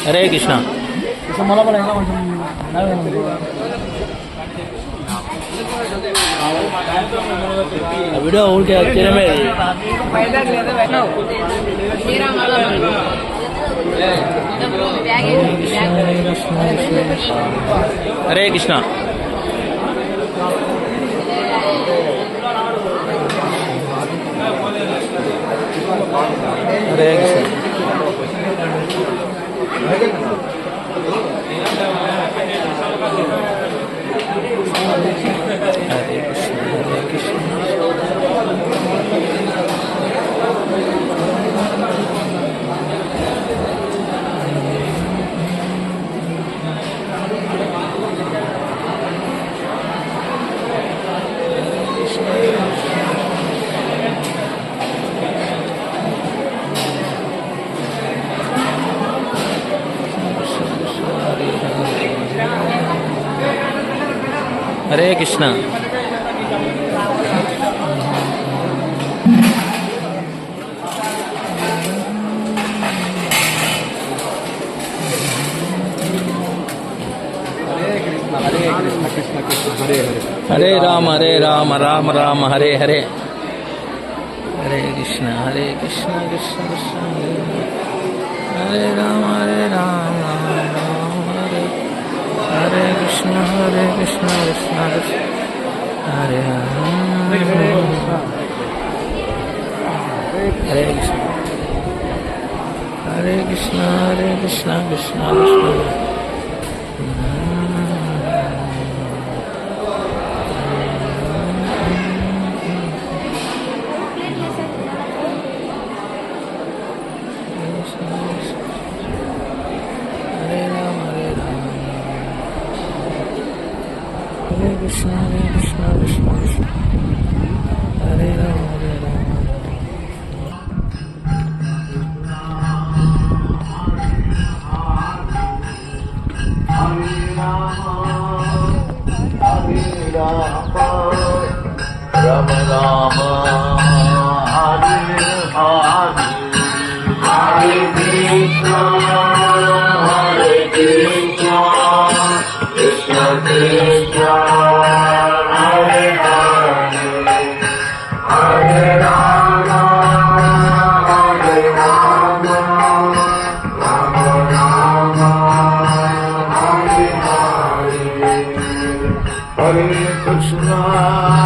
Hare Krishna. Video ఊరికే చేయడమే. Hare Krishna. Hare Krishna. Hare Krishna. Hare Rama Rama Rama Hare Hare. Hare Krishna Krishna Krishna Hare Rama Rama Hare Hare Krishna Krishna Krishna Hare Hare Krishna. Hare Krishna Krishna Krishna Krishna Krishna Krishna Krishna Krishna Hare Rama Hare Rama Hare Rama Rama Rama Hare Hare Hare Krishna Hare Krishna Krishna Krishna Hare Hare Hare Rama Hare Rama Rama Rama Hare Hare Hare Krishna